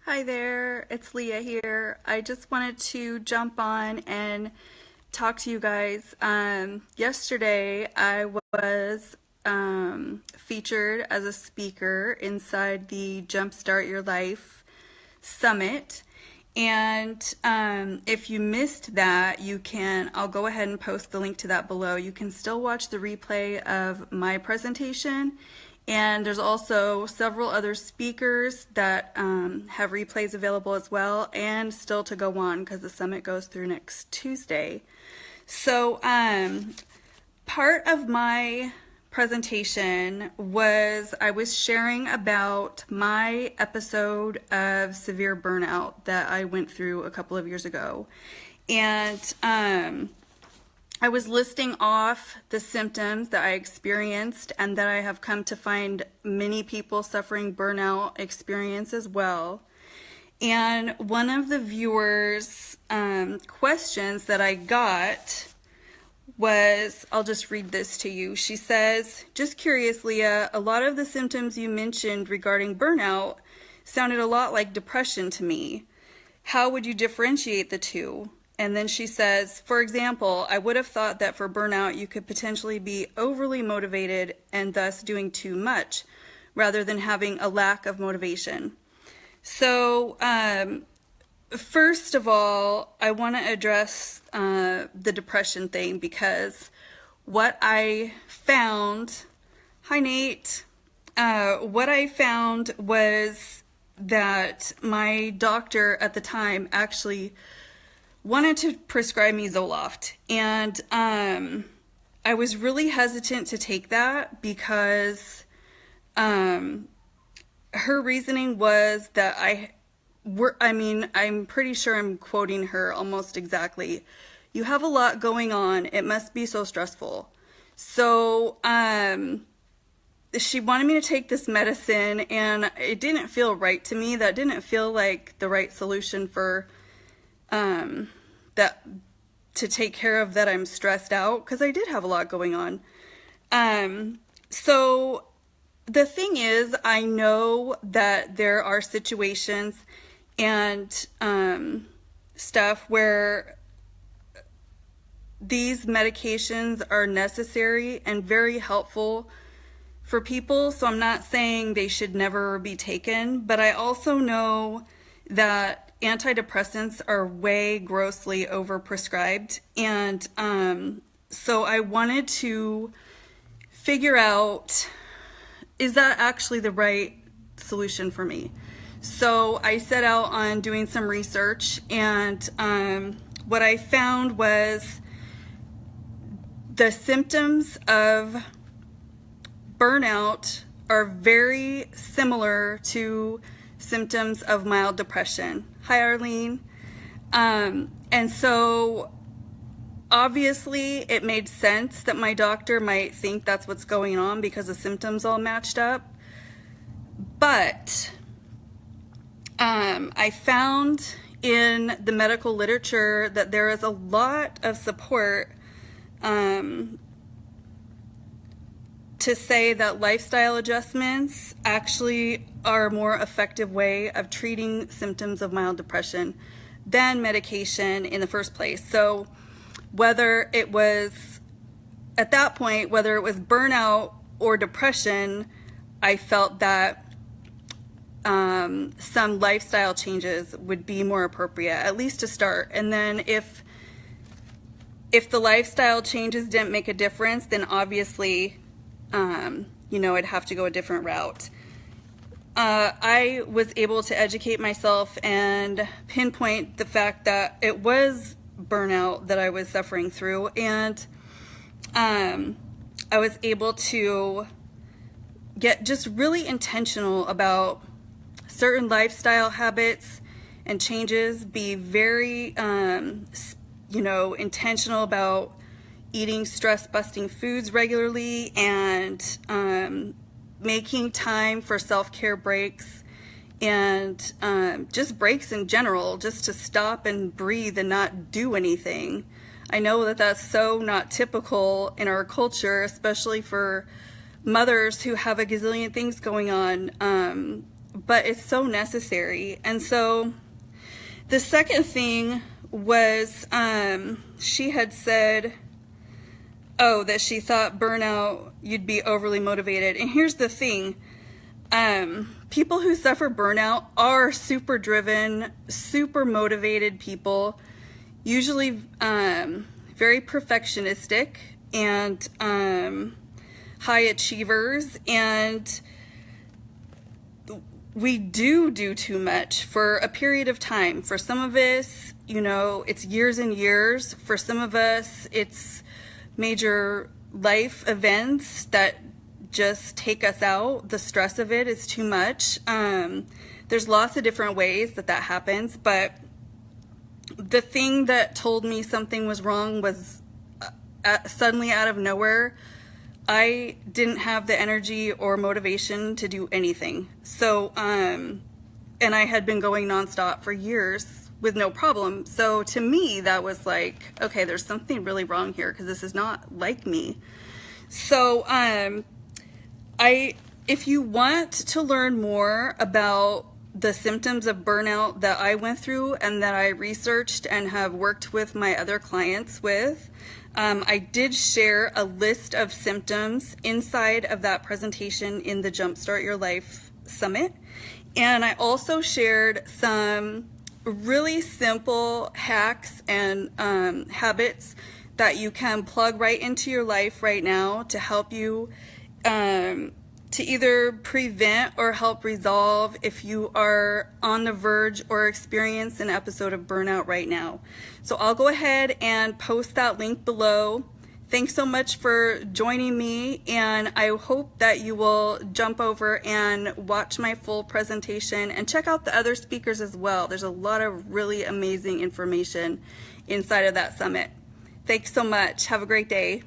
Hi there, it's Leah here. I just wanted to jump on and talk to you guys. Yesterday, I was featured as a speaker inside the Jumpstart Your Life Summit. And if you missed that, I'll go ahead and post the link to that below. You can still watch the replay of my presentation. And there's also several other speakers that have replays available as well, and still to go on because the summit goes through next Tuesday. So part of my presentation was I was sharing about my episode of severe burnout that I went through a couple of years ago. And I was listing off the symptoms that I experienced and that I have come to find many people suffering burnout experience as well. And one of the viewers' questions that I got was, I'll just read this to you. She says, "Just curious, Leah, a lot of the symptoms you mentioned regarding burnout sounded a lot like depression to me. How would you differentiate the two?" And then she says, "For example, I would have thought that for burnout you could potentially be overly motivated and thus doing too much rather than having a lack of motivation." So first of all, I want to address the depression thing, because what I found, hi Nate, what I found was that my doctor at the time actually wanted to prescribe me Zoloft, and I was really hesitant to take that because her reasoning was that I'm pretty sure I'm quoting her almost exactly. "You have a lot going on. It must be so stressful." So she wanted me to take this medicine, and it didn't feel right to me. That didn't feel like the right solution for that to take care of that I'm stressed out, because I did have a lot going on. So the thing is, I know that there are situations and stuff where these medications are necessary and very helpful for people, so I'm not saying they should never be taken, but I also know that antidepressants are way grossly overprescribed, and so I wanted to figure out, is that actually the right solution for me? So I set out on doing some research, and what I found was the symptoms of burnout are very similar to symptoms of mild depression. Hi, Arlene. And so obviously it made sense that my doctor might think that's what's going on because the symptoms all matched up. But I found in the medical literature that there is a lot of support to say that lifestyle adjustments actually are a more effective way of treating symptoms of mild depression than medication in the first place. So whether it was, at that point, whether it was burnout or depression, I felt that some lifestyle changes would be more appropriate, at least to start. And then if the lifestyle changes didn't make a difference, then obviously I'd have to go a different route. I was able to educate myself and pinpoint the fact that it was burnout that I was suffering through, and I was able to get just really intentional about certain lifestyle habits and changes, be very intentional about eating stress-busting foods regularly, and making time for self-care breaks, and just breaks in general, just to stop and breathe and not do anything. I know that that's so not typical in our culture, especially for mothers who have a gazillion things going on. but it's so necessary. And so the second thing was she had said, oh, that she thought burnout, you'd be overly motivated. And here's the thing. People who suffer burnout are super driven, super motivated people, usually very perfectionistic and high achievers, and we do too much for a period of time. For some of us, you know, it's years and years. For some of us, it's major life events that just take us out. The stress of it is too much. There's lots of different ways that happens, but the thing that told me something was wrong was suddenly out of nowhere, I didn't have the energy or motivation to do anything. So, and I had been going nonstop for years with no problem. So to me, that was like, okay, there's something really wrong here because this is not like me. So, if you want to learn more about the symptoms of burnout that I went through and that I researched and have worked with my other clients with, I did share a list of symptoms inside of that presentation in the Jumpstart Your Life Summit. And I also shared some really simple hacks and habits that you can plug right into your life right now to help you to either prevent or help resolve if you are on the verge or experience an episode of burnout right now. So I'll go ahead and post that link below. Thanks so much for joining me, and I hope that you will jump over and watch my full presentation and check out the other speakers as well. There's a lot of really amazing information inside of that summit. Thanks so much. Have a great day.